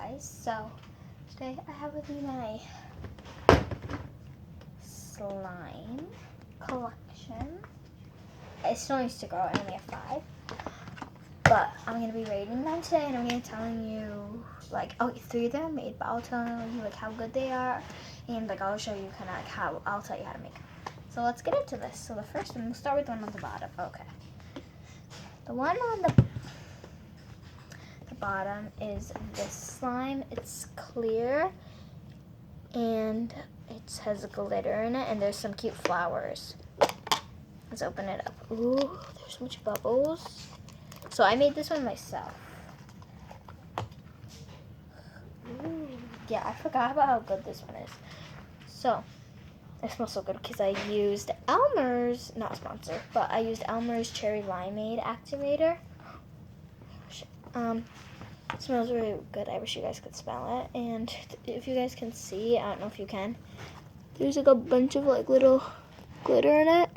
guys. So today I have with me my slime collection. It still needs to grow. I only have 5. But I'm going to be rating them today, and I'm going to be telling you, like, 3 of them are made, but I'll tell you, like, how good they are, and, like, I'll show you kind of, like, how, I'll tell you how to make them. So let's get into this. So the first one, we'll start with the one on the bottom. Okay. The one on the bottom is this slime. It's clear, and it has glitter in it, and there's some cute flowers. Let's open it up. Ooh, there's so much bubbles. So I made this one myself. Ooh, yeah, I forgot about how good this one is. So, it smells so good because I used Elmer's, not sponsored, but I used Elmer's Cherry Limeade Activator. It smells really good. I wish you guys could smell it. And if you guys can see, I don't know if you can, there's like a bunch of like little glitter in it.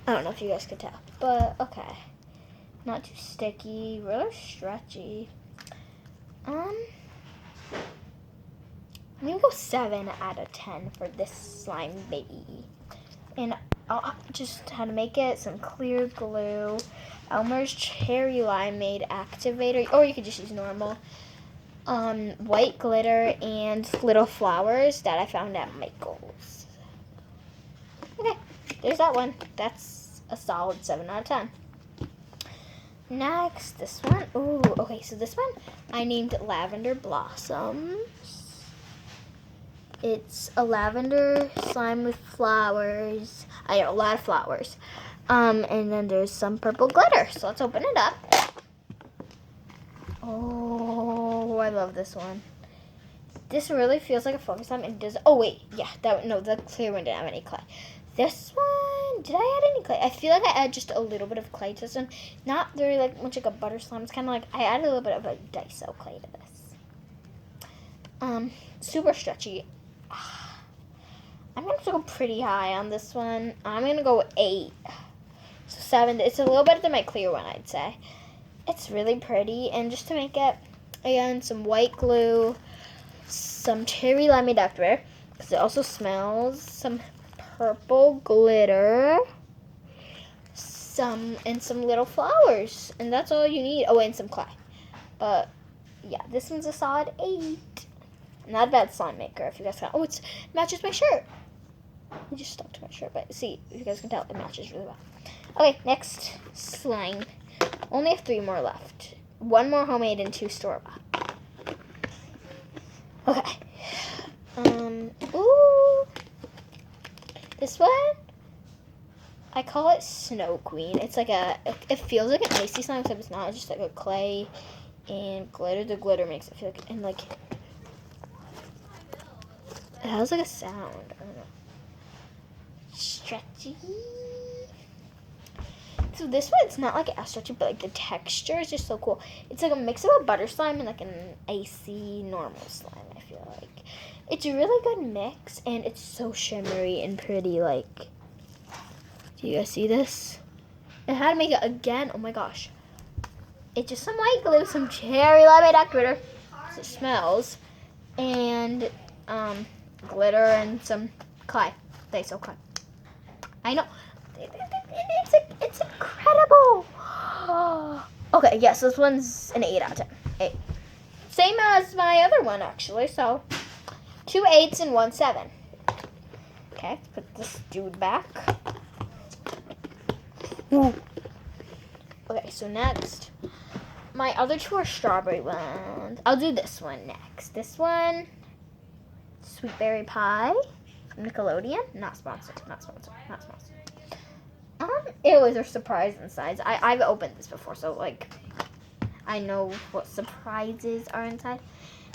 I don't know if you guys could tell, but okay. Not too sticky, really stretchy. I'm gonna go 7 out of 10 for this slime baby. And I'll just how to make it: some clear glue, Elmer's Cherry Limeade Activator, or you could just use normal, white glitter, and little flowers that I found at Michael's. Okay, there's that one. That's a solid 7 out of 10. Next, this one. Ooh, okay, so this one I named Lavender Blossoms. It's a lavender slime with flowers. I know, a lot of flowers. And then there's some purple glitter. So let's open it up. Oh, I love this one. This really feels like a focus slime. And does. Oh wait, yeah, the clear one didn't have any clay. This one, did I add any clay? I feel like I added just a little bit of clay to this one. Not very much like a butter slime. It's kind of like I added a little bit of a Daiso clay to this. Super stretchy. I'm going to go pretty high on this one. I'm going to go 8. So 7. It's a little better than my clear one, I'd say. It's really pretty. And just to make it, again, some white glue, some cherry limeade activator, because it also smells, some purple glitter, some little flowers. And that's all you need. Oh, and some clay. But, yeah, this one's a solid 8. Not a bad slime maker, if you guys can. Oh, it matches my shirt. It just stuck to my shirt, but see, if you guys can tell, it matches really well. Okay, next slime. Only have 3 more left. 1 more homemade and 2 store-bought. Okay. Ooh. This one, I call it Snow Queen. It's like it feels like an icy slime, except it's not. It's just like a clay and glitter. The glitter makes it feel like, and like, it has like a sound. I don't know. Stretchy. So this one, it's not like as stretchy, but like the texture is just so cool. It's like a mix of a butter slime and like an icy normal slime, I feel like. It's a really good mix, and it's so shimmery and pretty. Like, do you guys see this? And how to make it again? Oh my gosh. It's just some white glue, some cherry limeade activator, so it smells, and glitter and some clay. Daiso clay. I know. It's incredible. Okay, yes, this one's an 8 out of 10. 8. Same as my other one, actually. So 2 8s and 1 7. Okay, let's put this dude back. Ooh. Okay, so next, my other 2 are strawberry ones. I'll do this one next. This one, Sweet Berry Pie from Nickelodeon. Not sponsored. Not sponsored. Not sponsored. It was a surprise inside. I've opened this before, so like I know what surprises are inside.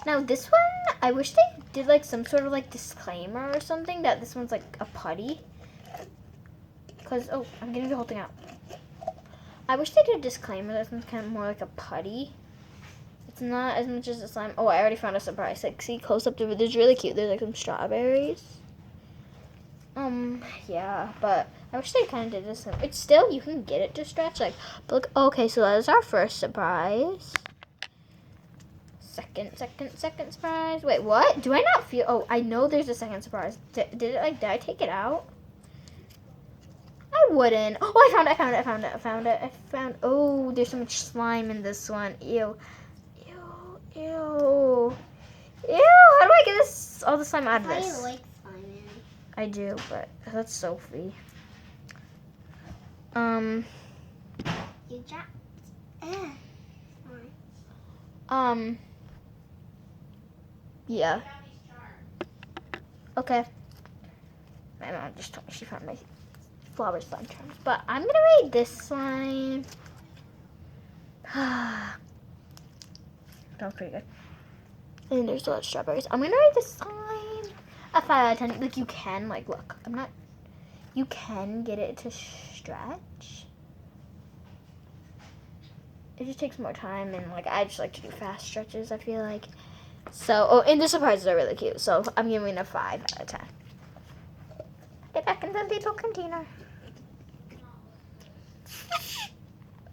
Now this one, I wish they did like some sort of like disclaimer or something that this one's like a putty. Cause I'm getting the whole thing out. I wish they did a disclaimer that this one's kind of more like a putty. It's not as much as a slime. Oh, I already found a surprise. Like, see, close up to it. It's really cute. There's like some strawberries. Yeah, but I wish they kind of did this. It's still, you can get it to stretch. Like, but look, okay, so that is our first surprise. Second surprise. Wait, what? Do I not feel? Oh, I know there's a second surprise. Did I take it out? I wouldn't. Oh, I found. Oh, there's so much slime in this one. Ew. How do I get all the slime out of this? I like slime, man. I do, but that's Sophie. You dropped. Yeah. Okay. My mom just told me she found my flower slime charms. But I'm gonna rate this slime. Sounds pretty good. And there's a lot of strawberries. I'm gonna rate this slime a 5 out of 10. Like, you can, like, look. You can get it to stretch. It just takes more time, and, like, I just like to do fast stretches, I feel like. So, oh, and the surprises are really cute. So, I'm giving it a 5 out of 10. Get back in the little container.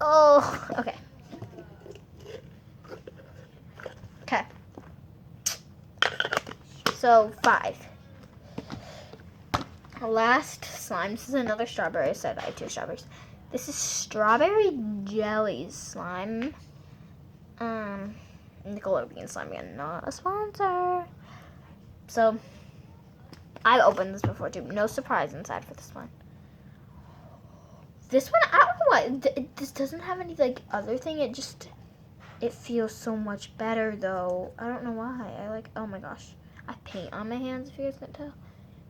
Oh, okay. Okay. So, 5. Last slime. This is another strawberry. I said I had 2 strawberries. This is strawberry jelly slime. Nickelodeon slime again, not a sponsor. So, I've opened this before too. No surprise inside for this one. This one, I don't know why. This doesn't have any, like, other thing. It feels so much better, though. I don't know why. Oh my gosh. I paint on my hands, if you guys can tell.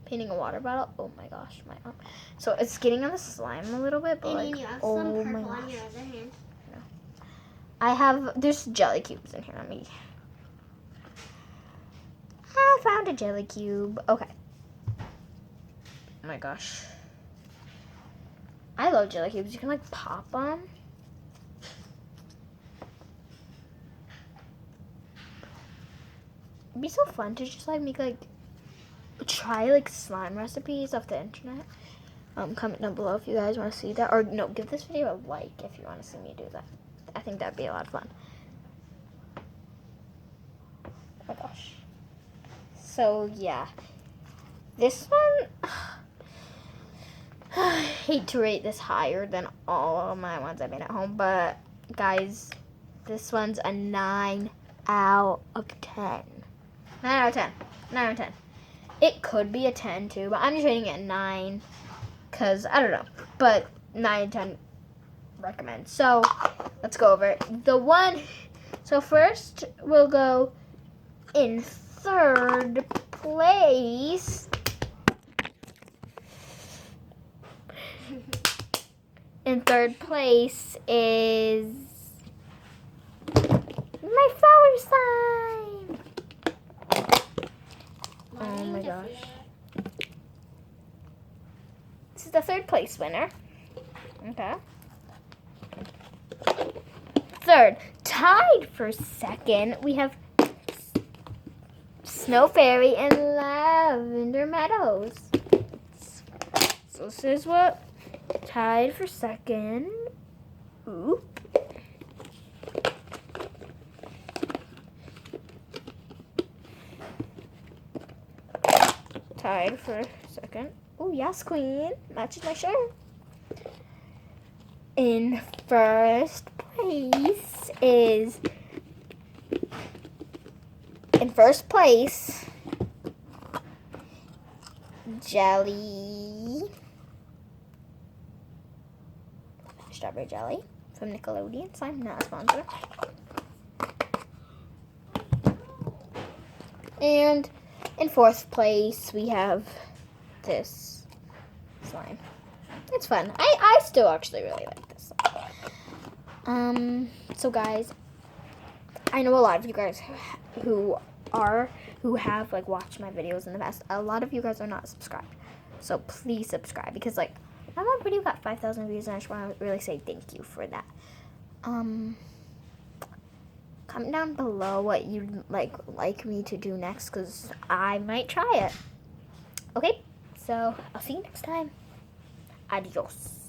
Painting a water bottle. Oh my gosh, my arm. So it's getting on the slime a little bit, but And you have some purple on your other hand. There's jelly cubes in here. I found a jelly cube. Okay. Oh my gosh. I love jelly cubes. You can, like, pop them. It'd be so fun to just, like, make, like, try, like, slime recipes off the internet. Comment down below if you guys want to see that. Or, no, give this video a like if you want to see me do that. I think that'd be a lot of fun. Oh my gosh. So, yeah. This one, I hate to rate this higher than all of my ones I made at home, but, guys, this one's a 9 out of 10. 9 out of 10. 9 out of 10. It could be a 10, too, but I'm just rating it a 9, because, I don't know, but 9 out of 10 recommend. So, let's go over it. So first, we'll go in 3rd place. In 3rd place is my flower slime. Oh my gosh. This is the 3rd place winner. Okay. 3rd, tied for 2nd, we have Snow Fairy and Lavender Meadows. So this is what tied for 2nd. Ooh. Tied for 2nd. Oh, yes, queen. Matches my shirt. In 1st place is... In 1st place, jelly. Strawberry jelly from Nickelodeon. So I'm not a sponsor. And in 4th place, we have this slime. It's fun. I still actually really like this slime. So guys, I know a lot of you guys who have like watched my videos in the past. A lot of you guys are not subscribed. So please subscribe, because like my one video got 5,000 views, and I just want to really say thank you for that. Comment down below what you'd like me to do next, because I might try it. Okay, so I'll see you next time. Adios.